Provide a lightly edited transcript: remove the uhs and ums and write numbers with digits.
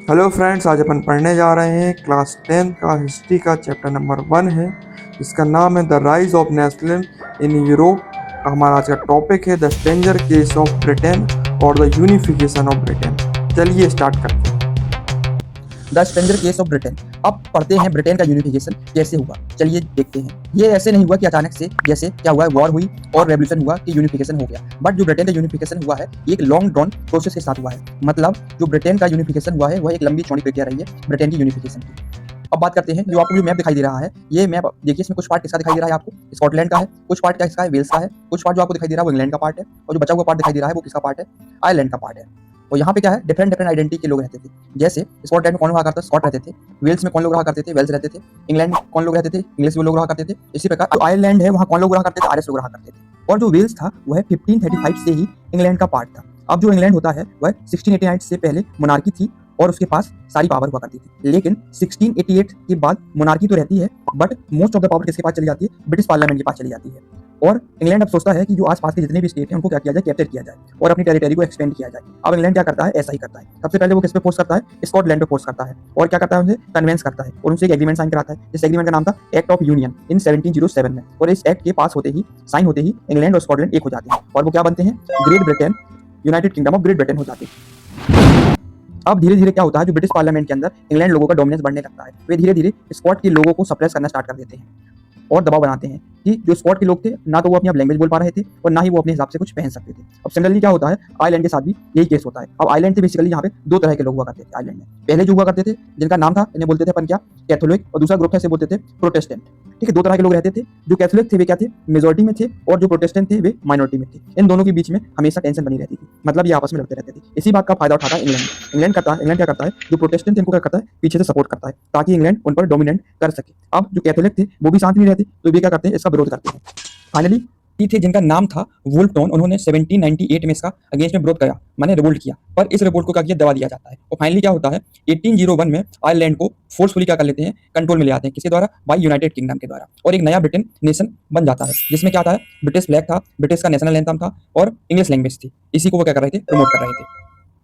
Hello friends, आज अपन पढ़ने जा रहे हैं क्लास 10 का हिस्ट्री का चैप्टर नंबर 1 है। इसका नाम है the rise of nationalism in Europe. हमारा आज का टॉपिक है the stranger case of Britain और द यूनिफिकेशन ऑफ ब्रिटेन। चलिए स्टार्ट करते हैं। The stranger case of Britain. अब पढ़ते हैं ब्रिटेन का यूनिफिकेशन कैसे हुआ। चलिए देखते हैं। ये ऐसे नहीं हुआ कि अचानक से जैसे क्या हुआ, वॉर हुई और रेवोल्यूशन हुआ कि यूनिफिकेशन हो गया। बट जो ब्रिटेन का यूनिफिकेशन हुआ है ये एक लॉन्ग ड्रॉन प्रोसेस के साथ हुआ है। मतलब जो ब्रिटेन का यूनिफिकेशन हुआ है वह एक लंबी चौड़ी प्रक्रिया रही है ब्रिटेन की यूनिफिकेशन की। अब बात करते हैं, जो आपको जो मैप दिखाई दे रहा है, ये मैप देखिए, इसमें कुछ पार्ट किसका दिखाई दे रहा है आपको, स्कॉटलैंड का है, कुछ पार्ट क्या इसका है, वेल्स का है, कुछ पार्ट जो आपको दिखाई दे रहा है वो इंग्लैंड का पार्ट है, और जो बचा हुआ पार्ट दिखाई दे रहा है वो किसका पार्ट है, आयरलैंड का पार्ट है। और यहाँ पे क्या है, डिफरेंट डिफरेंट आइडेंटिटी के लोग रहते थे। जैसे स्कॉटलैंड में कौन रहा करता, स्कॉट रहते थे। वेल्स में कौन लोग रहा करते थे, वेल्स रहते थे। इंग्लैंड में कौन लोग रहते थे, इंग्लिश लोग रहा करते थे। इसी प्रकार जो आयरलैंड है वहाँ कौन लोग रहा करते थे, आर्यस लोग रहा करते थे। और जो वेल्स था वह 1535 से ही इंग्लैंड का पार्ट था। अब जो इंग्लैंड होता है वह 1689 से पहले मोनार्की थी और उसके पास सारी पावर हुआ करती थी। लेकिन 1688 के बाद मोनार्की तो रहती है, but most of the power किसके पास चली जाती है, ब्रिटिश पार्लियामेंट के पास चली जाती है। और इंग्लैंड अब सोचता है कि जो आसपास के जितने भी स्टेट हैं उनको क्या किया जाए, कैप्चर किया जाए और अपनी टेरिटरी को एक्सपेंड किया जाए। अब इंग्लैंड क्या करता है, ऐसा ही करता है। सबसे पहले वो किस पे फोर्स करता है, स्कॉटलैंड पे फोर्स करता है। और क्या करता है, उनसे कन्वेंस करता है और उनसे एक एग्रीमेंट साइन कराता है। जिस एग्रीमेंट का नाम था एक्ट ऑफ यूनियन इन 1707 में। और इस एक्ट के पास होते ही, साइन होते ही इंग्लैंड और स्कॉटलैंड एक हो जाते हैं और वो क्या बनते हैं, great Britain, United kingdom of great Britain हो जाते हैं। अब धीरे धीरे क्या होता है, जो ब्रिटिश पार्लियामेंट के अंदर इंग्लैंड लोगों का डोमिनेंस बढ़ने लगता है। वे धीरे धीरे स्कॉट के लोगों को सप्रेस करना स्टार्ट कर देते हैं और दबाव बनाते हैं कि जो स्कॉट के लोग थे ना तो वो अपनी लैंग्वेज बोल पा रहे थे और ना ही वो अपने हिसाब से कुछ पहन सकते थे। अब सिमिलरली क्या होता है, आयरलैंड के साथ भी यही केस होता है। अब आयरलैंड से बेसिकली यहाँ पे दो तरह के लोग हुआ करते थे आयरलैंड में। पहले जो हुआ करते थे जिनका नाम था, इन्हें बोलते थे अपन क्या, कैथोलिक, और दूसरा ग्रुप है इसे बोलते थे प्रोटेस्टेंट। ठीक है, दो तरह के लोग रहते थे। जो कैथोलिक थे वे क्या थे, मेजोरिटी में थे, और जो प्रोटेस्टेंट थे वे माइनॉरिटी में थे। इन दोनों के बीच में हमेशा टेंशन बनी रहती थी, मतलब ये आपस में लड़ते रहते थे। इसी बात का फायदा उठाता है इंग्लैंड। इंग्लैंड क्या करता है, जो प्रोटेस्टेंट थे इनको क्या करता है, पीछे से सपोर्ट करता है ताकि इंग्लैंड उन पर डोमिनेट कर सके। अब जो कैथोलिक थे वो भी शांत नहीं रहते, तो वे क्या करते हैं, इसका विरोध करते हैं। फाइनली थे जिनका नाम था वुल्फटन, उन्होंने 1798 में इसका अगेंस्ट में विरोध किया, माने रिवोल्ट किया। पर इस रिवोल्ट को क्या किया, दबा दिया जाता है। और फाइनली क्या होता है, 1801 में आयरलैंड को फोर्सफुली क्या कर लेते हैं, कंट्रोल में ले आते हैं। किसके द्वारा, बाय यूनाइटेड किंगडम के द्वारा। और एक नया ब्रिटेन नेशन बन जाता है, जिसमें क्या था, ब्रिटिश फ्लैग था, ब्रिटिश का नेशनल एंथम था और इंग्लिश लैंग्वेज थी। इसी को वो क्या कर रहे थे, प्रमोट कर रहे थे।